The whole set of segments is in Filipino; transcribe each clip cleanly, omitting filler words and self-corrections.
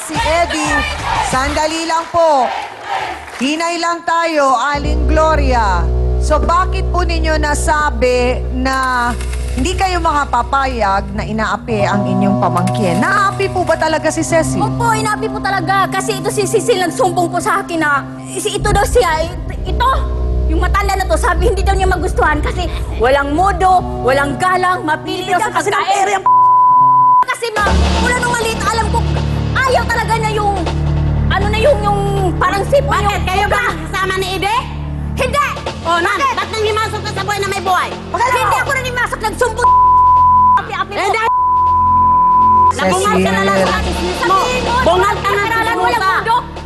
si Eddie. Sandali lang po. Hinay lang tayo, Aling Gloria. So bakit po ninyo nasabi na hindi kayo makapapayag na inaapi ang inyong pamangkin? Naapi po ba talaga si Cecil? Opo, inaapi po talaga. Kasi ito si Cecil nagsumbong po sa akin na ito daw siya, ito, yung matanda na to, sabi hindi daw niya magustuhan kasi walang modo, walang galang, mapili daw sa pagkain. Kasi ma'am, mula nung maliit, alam ko, ayaw talaga niya yung, ano na yung parang sipon yung... Bakit? Kayo ba kasama ni Ide? Hindi! O, nan, ba't nang himasok ka sa buhay na may buhay? Hindi ako na nimasok, nagsumbong api-api mo. Dahil... Nabungal ka na lang sa chismis mo. Bungal ka na sa chismosa.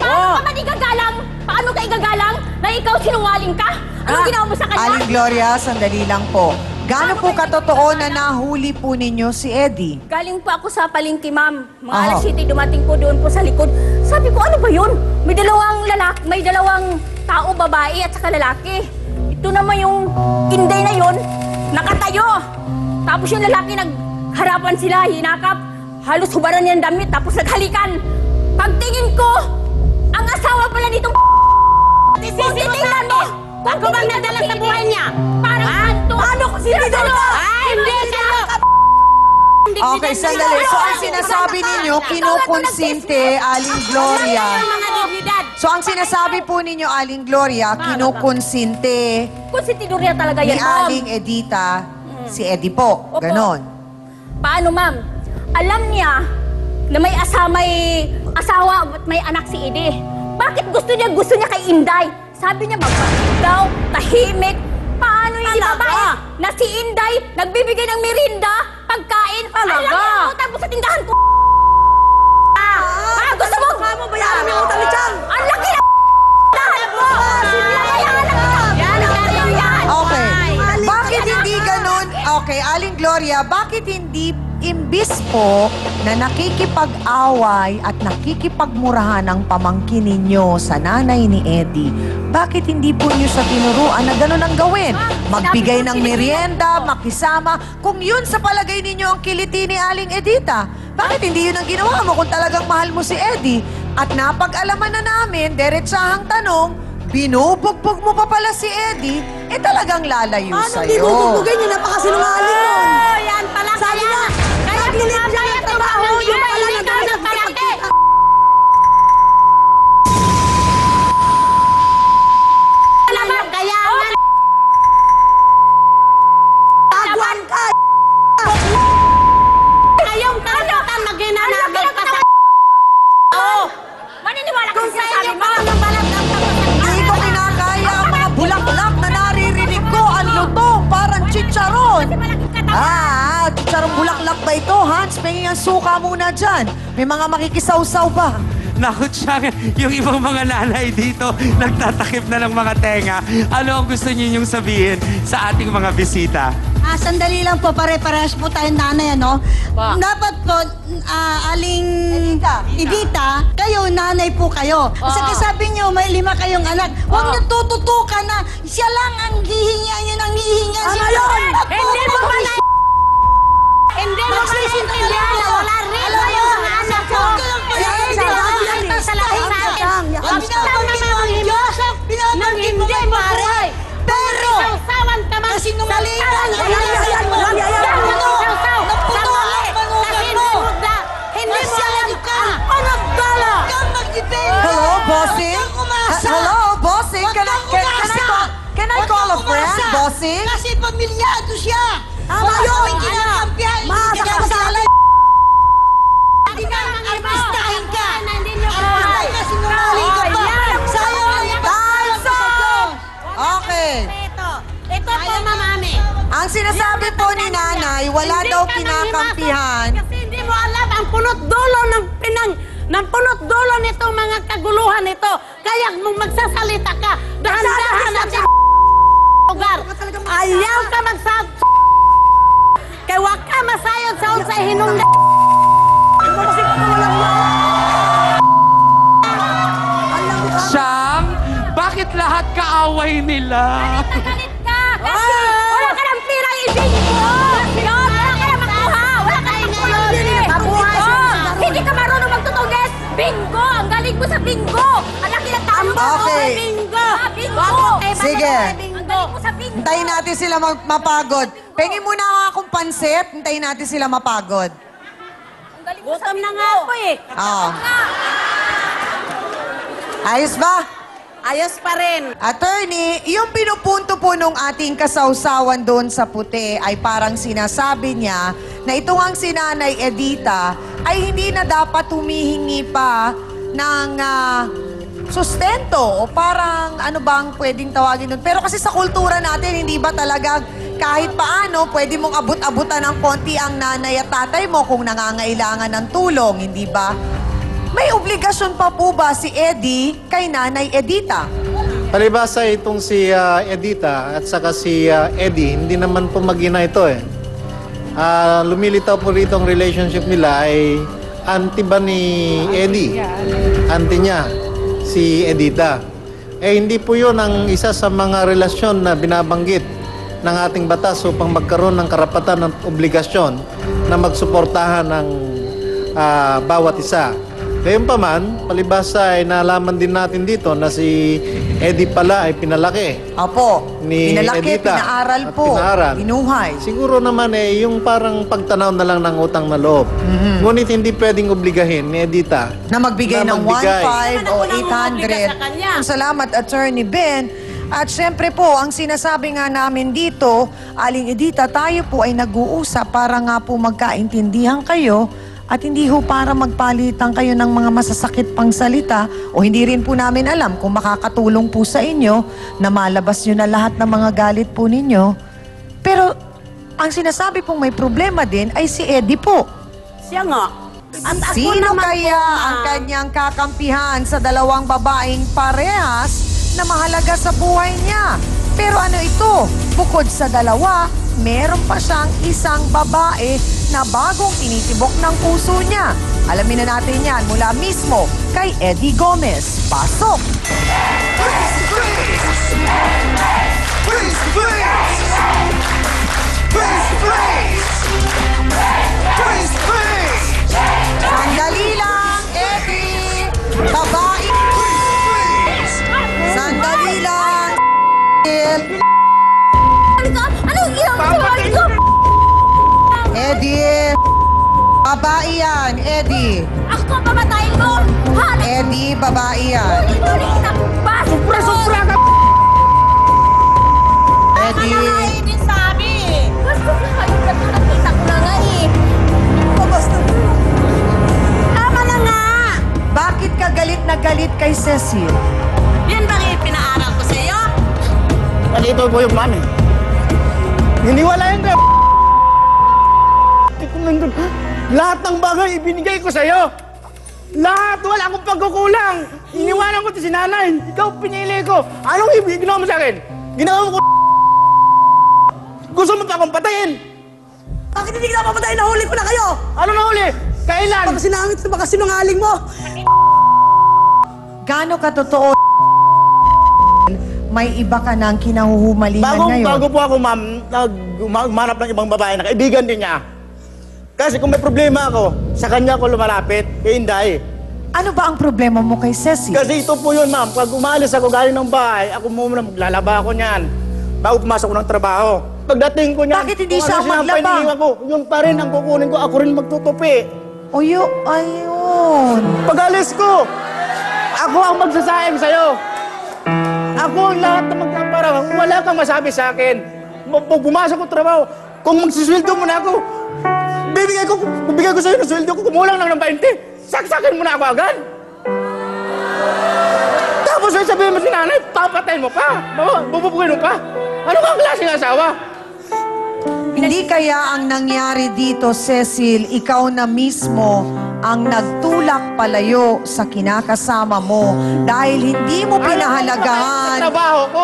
Paano ka man igagalang? Paano ka igagalang? Na ikaw sinungaling ka? Anong ginawa mo sa kanya? Aling Gloria, sandali lang po. Gaano po katotoo na nahuli po ninyo si Eddie? Galing po ako sa palengke, ma'am. Mga Aha. alas 7, dumating po doon po sa likod. Sabi ko, ano ba yun? May dalawang tao, babae at saka lalaki. Ito naman yung inday na yun, nakatayo. Tapos yung lalaki, nagharapan sila, hinakap. Halos hubaran niya ang damit, tapos naghalikan. Pagtingin ko, ang asawa pala nitong Titingnan mo! Ako bang nadala sa buhay niya? Parang anto. Paano ko sinadala? Ay, hindi kayo! Okay, sandali. So, ang sinasabi ninyo, kinukonsinte, Aling Gloria. Mga dignidad. So, ang sinasabi po ninyo, Aling Gloria, kinukonsinte Konsentidorya talaga ni yan, ma'am. Aling Edita, si Eddie po. Opo. Ganon. Paano, ma'am? Alam niya na may asawa at may anak si Ede. Bakit gusto niya kay Inday? Sabi niya, magpapit daw, tahimik. Paano yung babae na si Inday nagbibigay ng merinda, pagkain, Talaga? alam niya, utang sa tindahan ko. Gusto mo? Mo bayaran ng utang ni Chang. Ang laki na tindahan mo! Binabayaran yan! Okay. Bakit hindi ganon? Okay, Aling Gloria, bakit hindi imbis po na nakikipag-away at nakikipagmurahan ang pamangkin ninyo sa nanay ni Eddie, bakit hindi po niyo sa tinuruan na gano'n ang gawin? Magbigay ng merienda, makisama. Kung yun sa palagay ninyo ang kiliti ni Aling Edita, bakit hindi yun ang ginawa mo kung talagang mahal mo si Eddie? At napag-alaman na namin, diretsahang tanong, binubugbog mo pa pala si Eddie, talagang lalayo sa'yo. Paano di bubugbugin yun? Napakasinungaling nun. Yan pala Sabi kaya. nga, Kaya naglilip siya ng trabaho, yung pala ng palaki. Kaya nga. Taguan ka! Kayong karapatan maghinanagal pa sa... Oo. Maniniwala ka Kung sa sa sinasabi inyo mo? pa ng balat ng Hindi ko kinakaya ang mga bulaklak na naririnig ko. Ang lutong, parang chicharon. Malaking katawan. Chicharong bulaklak ba ito, Hans? Penging ang suka muna dyan. May mga makikisaw-saw ba? Naku, Chang, yung ibang mga nanay dito, nagtatakip na ng mga tenga. Ano ang gusto niyo yung sabihin sa ating mga bisita? Sandali lang po, pare-parehas po tayong nanay, ano? Pa. Dapat po, Aling Edita, kayo, nanay po kayo. Kasi sabi niyo, may 5 kayong anak. Huwag niyo tututukan na siya lang ang hihinga niyo ng hihinga. Ano yun? Hindi mo ba na... Hindi mo ba naiintindihan na wala rin yung mga anak ko? Hindi mo ba sa lahat natin? Huwag ka lang naman himasok nang hindi mo buhay. Pero, Sausawan ka man. kasinungalingan. Hindi mo alam ka. Panagdala. Kang mag-depende. Hello, bossing? Huwag kang umasa. Hello, bossing? Huwag kang umasa. Can I call a friend, bossing? Kasi pamilyado siya. Huwag yun, kinakampihan. Kinakampihan. Hindi ka mga Artistahin ka. Hindi nyo buhay. Kasi sinungaling ka pa. Sayang ang Time's up! Okay. Ito po, mamami. Ang sinasabi po ni nanay, wala Hindi daw ka kinakampihan. nanghimasok Kasi hindi mo alam ang punot dulo ng punot dulo nitong mga kaguluhan nito. Kaya mong magsasalita ka, dahan-dahan at lugar. Ayaw ka kaya wag ka masayod sa unsay hinungdan. Chang, bakit lahat kaaway nila? Galit ka! Kasi wala ka ng pirang ibig mo! Wala ka na makuha! Wala ka na makuha! Hindi ka marunong magtutugis! Big Hintayin natin sila mapagod. Pengin muna akong pansit. Hintayin natin sila mapagod. Gutom na nga po eh. Oo. Ayos ba? Ayos pa rin. Attorney, yung pinupunto po nung ating kasawsawan doon sa puti ay parang sinasabi niya na itong ang si Nanay Edita ay hindi na dapat humihingi pa ng sustento o parang ano bang pwedeng tawagin doon. Pero kasi sa kultura natin, hindi ba talaga kahit paano pwede mong abot-abutan ng konti ang nanay at tatay mo kung nangangailangan ng tulong, hindi ba? May obligasyon pa po ba si Eddie kay Nanay Edita? Palibasa itong si Edita at saka si Eddie, hindi naman po mag-ina ito eh. Lumilitaw po rito ang relationship nila ay auntie ba ni Eddie? Auntie niya, si Edita. Eh hindi po yun ang isa sa mga relasyon na binabanggit ng ating batas upang magkaroon ng karapatan at obligasyon na magsuportahan ng bawat isa. Gayunpaman, palibasa ay nalaman din natin dito na si Eddie pala ay pinalaki. Opo, Ni pinalaki, Edita. pinaaral At po, pinaaral. inuhay. Siguro naman yung parang pagtanaw na lang ng utang na loob. Ngunit hindi pwedeng obligahin ni Edita Na magbigay na ng magbigay. 1,500 o 800. Salamat, Attorney Ben. At syempre po, ang sinasabi nga namin dito, Aling Edita, tayo po ay nag-uusap para nga po magkaintindihan kayo at hindi ho para magpalitan kayo ng mga masasakit pang salita o hindi rin po namin alam kung makakatulong po sa inyo na malabas nyo na lahat ng mga galit po ninyo. Pero ang sinasabi pong may problema din ay si Eddie po. Siya nga. At ako Sino naman kaya po, ang kanyang kakampihan sa dalawang babaeng parehas na mahalaga sa buhay niya? Pero ano ito? Bukod sa dalawa, meron pa siyang isang babae na bagong tinitibok ng puso niya. Alamin na natin yan mula mismo kay Eddie Gomez. Pasok! Sandali lang, Eddie! Babae! Sandali lang! Anong ginagawa ko? Eddie! Babae yan, Eddie! Ako pamatayin mo! Ha? Eddie, babae yan. Tuloy-tuloy na ba? Sobra ka! Eddie! Hindi sabi. Gusto ko kayo na ito. Nakita ko na nga eh. Tama na nga. Bakit ka galit na galit kay Cecil? Yan ba yung pinaaral ko sa iyo? Nandito po yung mami. Hiniwalayan ko. Lahat ng bagay ibinigay ko sa'yo. Lahat, wala akong pagkukulang. Iniwanan ko si nanay. Ikaw pinili ko. Anong ginawa mo sa akin? Ginawa mo ko. Gusto mo pa akong patayin. Bakit hindi ka napapatay? Nahuli ko na kayo! Ano na uli? Kailan? Baka sinangit sa baka sinungaling mo! Gaano ka totoo? May iba ka ng kinahuhumalingan ngayon. Bago po ako, ma'am, umanap ng ibang babae na kaibigan din niya. Kasi kung may problema ako, sa kanya ako lumalapit, kay Inday. Ano ba ang problema mo kay Cecil? Kasi ito po yun, ma'am. Pag umalis ako galing ng bahay, ako muna maglalaba ako niyan. Bago pumasok ko ng trabaho. Pagdating ko niyan, Bakit hindi kung siya ano sinampay maglaba? iniwan ko, yun pa rin ang kukunin ko. Ako rin magtutupi. Ayun. Pag-alis ko, ako ang magsasayang sa'yo. Ako ang lahat na magkaparang. Wala kang masabi sa akin. Pag pumasok ko trabaho, kung magsisweldo mo na ako, bibigay ko sa'yo ng sweldo ko, kumulang lang ng 20. Saksakin mo na ako agad. Tapos ay sabihin mo si nanay, papatayin mo pa. Bububukin mo pa. Ano bang klaseng asawa? Hindi kaya ang nangyari dito, Cecil, ikaw na mismo ang nagtulak palayo sa kinakasama mo dahil hindi mo pinahalagahan,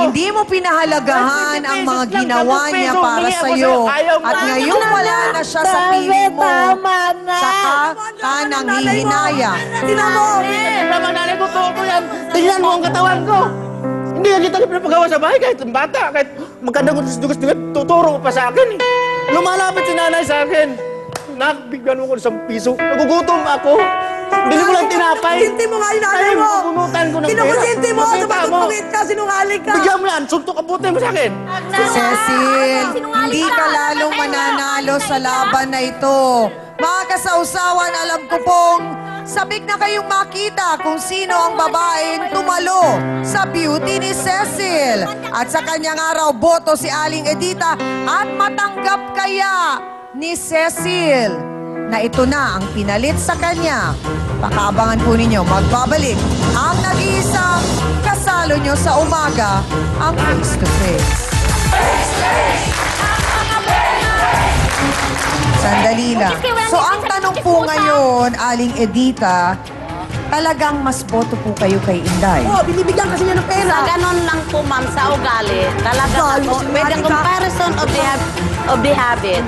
hindi mo pinahalagahan ang mga ginawa niya para sa iyo. At ngayon wala na siya sa piling mo. Saka ka nang hihinaya. Tama nanay ko, totoo yan. Tingnan mo ang katawan ko. Hindi ka kita pinapagawa sa bahay kahit ang bata, kahit magkadagot-dugas, tuturo ko pa sa akin. Lumalapit si nanay sa akin. anak, bigyan mo ko ng 1 piso. Nagugutom ako. Bili mo lang tinapay. Kinukusinti mo nga yung nanay Ay, mo. bubunutan ko ng pera. Kinukusinti mo. Makita Sumagot-mungit ka. Sinungaling ka. Bigyan mo lang, suntok ang puti mo sa akin. Cecil, Sinungaling hindi ka. ka lalong mananalo sa laban na ito. Mga kasausawan, alam ko pong sabik na kayong makita kung sino ang babaeng tumalo sa beauty ni Cecil. At sa kanyang araw, boto si Aling Edita at matanggap kaya ni Cecil na ito na ang pinalit sa kanya. Pakaabangan po ninyo, magbabalik ang nag-iisang kasalo nyo sa umaga, ang Face to Face. Sandali lang. So ang tanong po ngayon, Aling Edita, talagang mas boto po kayo kay Inday. Oh, binibigyan kasi niya ng pera. Sa ganun lang po, ma'am, sa ugali, talaga Ugali, ako, with the ugali ka. comparison of the habit,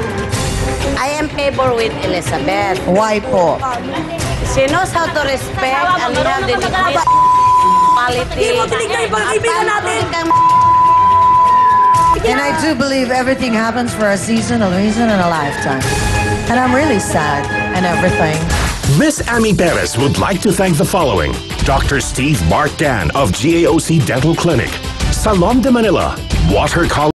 I am favor with Elizabeth. Why po? She knows how to respect and have the decent quality. Hindi mo tinignan yung mga kaibigan natin. And I do believe everything happens for a season, a reason, and a lifetime. And I'm really sad and everything. Miss Amy Perez would like to thank the following: Dr. Steve Mark Dan of GAOC Dental Clinic, Salon de Manila, Water College.